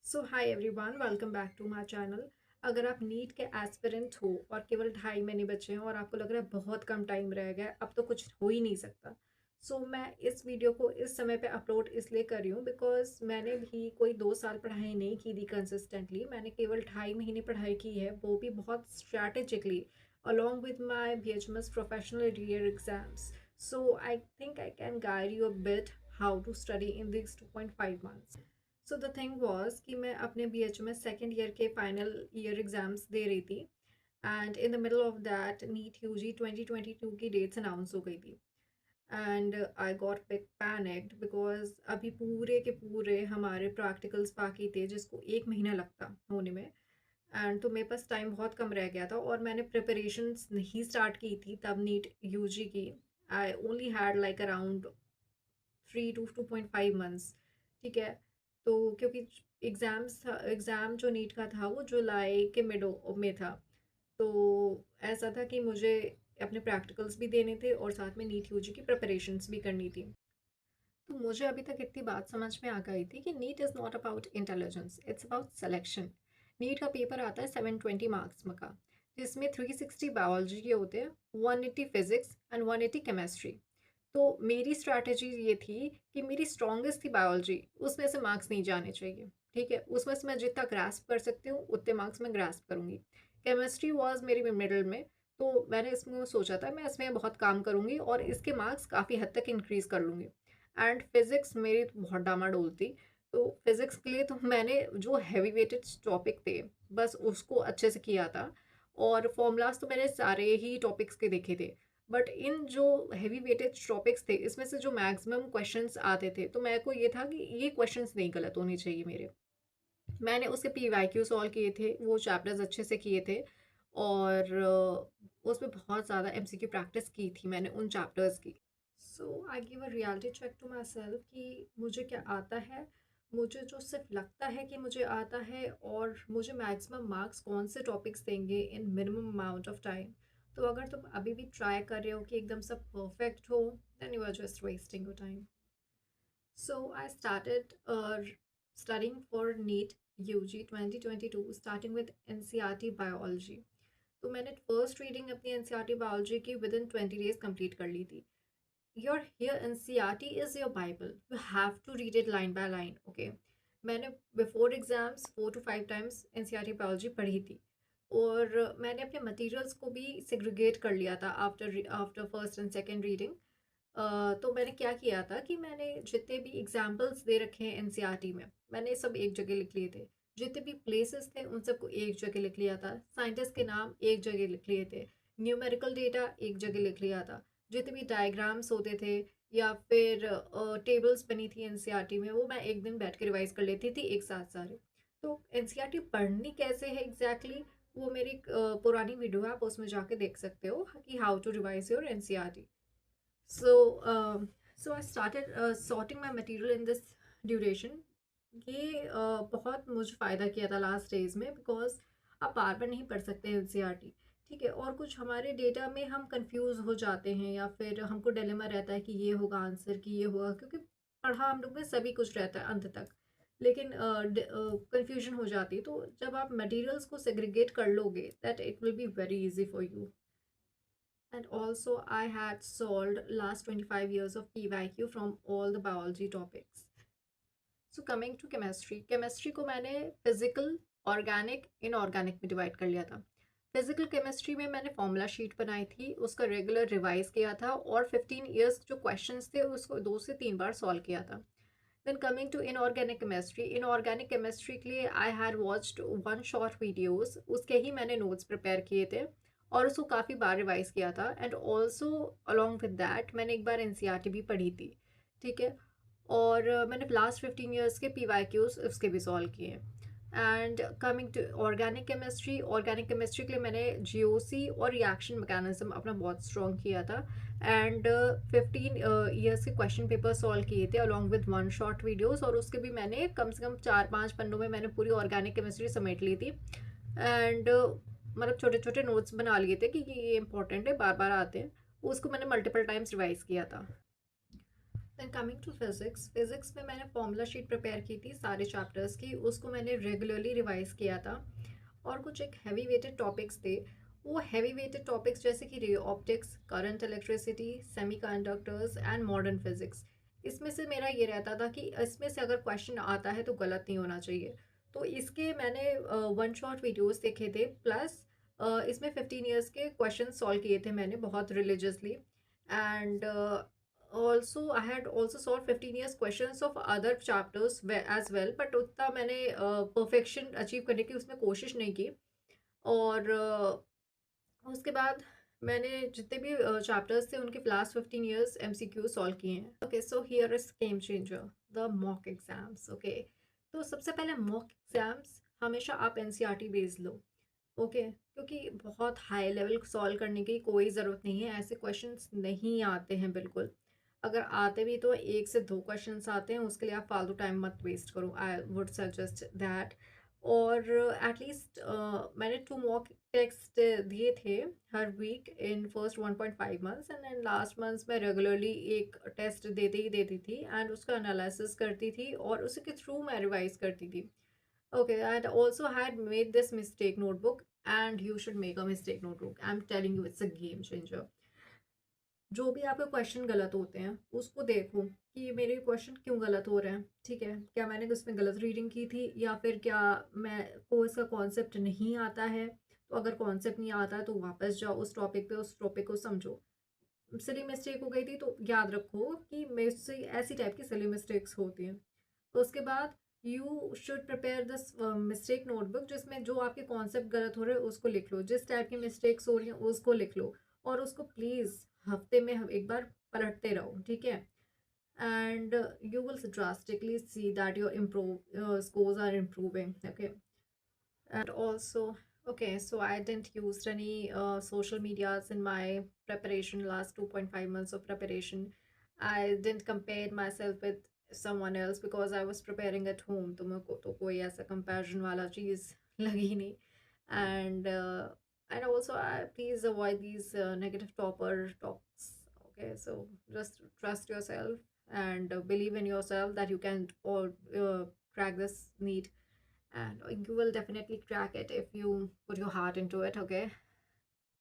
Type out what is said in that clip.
So hi everyone, welcome back to my channel. अगर आप NEET के एस्पिरेंट हो और केवल 2.5 महीने बचे हैं और आपको लग रहा है बहुत कम टाइम रह गया है, अब तो कुछ हो ही नहीं सकता। मैं इस वीडियो को इस समय पे अपलोड इसलिए कर रही हूँ बिकॉज मैंने भी कोई 2 साल पढ़ाई नहीं की थी कंसिस्टेंटली। मैंने केवल 2.5 महीने पढ़ाई की है, वो भी बहुत strategically along with my BHMS professional year exams. So I think I can guide you a bit how to study in these 2.5 months. So the thing was कि मैं अपने BH में सेकेंड ईयर के फाइनल ईयर एग्ज़ाम्स दे रही थी and in the middle of that NEET UG 2022 की dates announce हो गई थी। And I got big panicked because अभी पूरे के पूरे हमारे प्रैक्टिकल्स बाकी थे जिसको 1 महीना लगता होने में। एंड तो मेरे पास टाइम बहुत कम रह गया था और मैंने प्रिपरेशंस नहीं स्टार्ट की थी तब नीट यूजी की। I only had like around 3 to 2.5 months। ठीक है, तो क्योंकि एग्ज़ाम जो नीट का था वो जुलाई के मिडो में था, तो ऐसा था कि मुझे अपने प्रैक्टिकल्स भी देने थे और साथ में नीट यूजी की प्रिपरेशंस भी करनी थी। तो मुझे अभी तक इतनी बात समझ में आ गई थी कि NEET is not about intelligence, it's about selection. NEET का पेपर आता है 720 मार्क्स में का, जिसमें 360 बायोलॉजी के होते हैं, 180 फिजिक्स एंड 180 केमिस्ट्री। तो मेरी स्ट्रैटेजी ये थी कि मेरी स्ट्रॉन्गेस्ट थी बायोलॉजी, उसमें से मार्क्स नहीं जाने चाहिए। ठीक है, उसमें से मैं जितना ग्रास्प कर सकती हूँ उतने मार्क्स मैं ग्रास्प करूँगी। केमिस्ट्री वॉज मेरी मिडल में, तो मैंने इसमें सोचा था मैं इसमें बहुत काम करूँगी और इसके मार्क्स काफ़ी हद तक इंक्रीज़ कर लूँगी। एंड फिज़िक्स मेरी तो बहुत डामाडोल थी, तो फिज़िक्स के लिए तो मैंने जो हैवी वेटेड टॉपिक थे बस उसको अच्छे से किया था, और फॉर्मूलाज तो मैंने सारे ही टॉपिक्स के देखे थे। बट इन जो हैवी वेटेड टॉपिक्स थे इसमें से जो मैक्सिमम क्वेश्चंस आते थे तो मेरे को ये था कि ये क्वेश्चंस नहीं गलत होने चाहिए मेरे। मैंने उसके PYQ सॉल्व किए थे, वो चैप्टर्स अच्छे से किए थे, और उसमें बहुत ज़्यादा MCQ प्रैक्टिस की थी मैंने उन चैप्टर्स की। So I give a reality check to myself कि मुझे क्या आता है, मुझे जो सिर्फ लगता है कि मुझे आता है, और मुझे मैक्सिमम मार्क्स कौन से टॉपिक्स देंगे इन मिनिमम अमाउंट ऑफ टाइम। तो अगर तुम अभी भी ट्राई कर रहे हो कि एकदम सब परफेक्ट हो, then you are just wasting your time. So I started studying for NEET UG 2022 starting with NCERT biology. तो मैंने फर्स्ट रीडिंग अपनी NCERT बायोलॉजी की विद इन 20 days कंप्लीट कर ली थी। Your here NCERT is your Bible. You have to read it line by line. Okay. मैंने before exams 4 to 5 times NCERT biology पढ़ी थी, और मैंने अपने मटेरियल्स को भी सेग्रीगेट कर लिया था after after first and second reading. तो मैंने क्या किया था कि मैंने जितने भी एग्जाम्पल्स दे रखे हैं NCERT में मैंने सब एक जगह लिख लिए थे। जितने भी प्लेसेस थे उन सबको एक जगह लिख लिया था, साइंटिस्ट के नाम एक जगह लिख लिए थे, न्यूमेरिकल डेटा एक जगह लिख लिया था, जितने भी डायग्राम्स होते थे या फिर टेबल्स बनी थी NCERT में वो मैं एक दिन बैठ के रिवाइज कर लेती थी एक साथ सारे। तो NCERT पढ़नी कैसे है एग्जैक्टली exactly, वो मेरी पुरानी वीडियो है, आप उसमें जाके देख सकते हो कि how to revise your NCERT। So I started sorting my material in this duration। ये बहुत मुझे फ़ायदा किया था लास्ट डेज में, बिकॉज आप बार बार नहीं पढ़ सकते हैं NCERT। ठीक है, और कुछ हमारे डेटा में हम कंफ्यूज हो जाते हैं या फिर हमको डिलेमा रहता है कि ये होगा आंसर कि ये होगा, क्योंकि पढ़ा हम लोग में सभी कुछ रहता है अंत तक, लेकिन कंफ्यूजन हो जाती है। तो जब आप मटेरियल्स को सेग्रीगेट कर लोगे that it will be very easy for you. And also I had solved last 25 years of PYQ from all the biology topics. So coming to chemistry, chemistry को मैंने physical, organic, inorganic में divide कर लिया था। Physical chemistry में मैंने formula sheet बनाई थी, उसका रेगुलर रिवाइज किया था, और 15 ईयर्स जो क्वेश्चंस थे उसको 2 से 3 बार सॉल्व किया था। Then coming to inorganic chemistry, inorganic chemistry के लिए I had watched 1 short videos, उसके ही मैंने नोट्स प्रिपेयर किए थे और उसको काफ़ी बार रिवाइज किया था। And also along with that मैंने एक बार NCERT भी पढ़ी थी। ठीक है, और मैंने लास्ट 15 ईयर्स के PYQs उसके भी सॉल्व किए। And coming to organic chemistry के लिए मैंने GOC और रिएक्शन मैकेनिज्म अपना बहुत स्ट्रॉन्ग किया था। एंड 15 ईयर्स के क्वेश्चन पेपर सॉल्व किए थे अलॉन्ग विद 1 शॉर्ट वीडियोस, और उसके भी मैंने कम से कम 4-5 पन्नों में मैंने पूरी ऑर्गेनिक केमिस्ट्री समेट ली थी। एंड मतलब छोटे छोटे नोट्स बना लिए थे कि ये इंपॉर्टेंट है, बार बार आते हैं, उसको मैंने मल्टीपल टाइम्स रिवाइज किया था। Then coming to physics, physics में मैंने फॉर्मूला शीट प्रिपेयर की थी सारे चैप्टर्स की, उसको मैंने रेगुलरली रिवाइज़ किया था। और कुछ एक हैवी वेटेड टॉपिक्स थे, वो हैवी वेटेड टॉपिक्स जैसे कि ray optics, current electricity, semiconductors and modern physics. इसमें से मेरा ये रहता था कि इसमें से अगर क्वेश्चन आता है तो गलत नहीं होना चाहिए। तो इसके मैंने वन शॉट वीडियोज़ देखे थे, प्लस इसमें 15 ईयर्स के क्वेश्चन सॉल्व किए थे मैंने बहुत religiously. And also I had also solved 15 years questions of other chapters as well, but उतना मैंने परफेक्शन अचीव करने की उसमें कोशिश नहीं की। और उसके बाद मैंने जितने भी चैप्टर्स थे उनके लास्ट 15 ईयर्स MCQ सॉल्व किए हैं। Okay, so here is game changer, the mock exams. Okay, तो सबसे पहले मॉक एग्जाम्स हमेशा आप NCERT बेस्ड लो। ओके, क्योंकि बहुत हाई लेवल सॉल्व करने की कोई ज़रूरत नहीं है, ऐसे क्वेश्चंस नहीं आते हैं बिल्कुल। अगर आते भी तो एक से दो क्वेश्चंस आते हैं, उसके लिए आप फालतू टाइम मत वेस्ट करो, आई वुड सजेस्ट दैट। और एटलीस्ट मैंने 2 मॉक टेस्ट दिए थे हर week in first 1.5 months, and then last months मैं रेगुलरली एक टेस्ट देते ही देती थी एंड उसका एनालिसिस करती थी और उसी के थ्रू मैं रिवाइज करती थी। Okay, I had also had made this mistake notebook, and you should make a mistake notebook. I'm telling you, it's a game changer. जो भी आपके क्वेश्चन गलत होते हैं उसको देखो कि ये मेरे क्वेश्चन क्यों गलत हो रहे हैं, ठीक है, क्या मैंने उसमें गलत रीडिंग की थी या फिर क्या मैं को इसका कॉन्सेप्ट नहीं आता है। तो अगर कॉन्सेप्ट नहीं आता है तो वापस जाओ उस टॉपिक पे, उस टॉपिक को समझो। सिली मिस्टेक हो गई थी तो याद रखो कि मेरे से ऐसी टाइप की सिली मिस्टेक्स होती हैं। तो उसके बाद you should prepare this mistake notebook, जिसमें जो आपके कॉन्सेप्ट गलत हो रहे हैं उसको लिख लो, जिस टाइप की मिस्टेक्स हो रही हैं उसको लिख लो, और उसको प्लीज़ हफ्ते में एक बार पलटते रहो, ठीक है। And you will drastically see that your improve scores are improving. Okay, and also, okay, so I didn't use any social medias in my preparation, last 2.5 months of preparation. I didn't compare myself with someone else because I was preparing at home, तो मेरे को तो कोई ऐसा comparison वाला चीज़ लगी नहीं। And also I please avoid these negative topper talks. Okay, so just trust yourself and believe in yourself that you can all crack this NEET, and you will definitely crack it if you put your heart into it. Okay,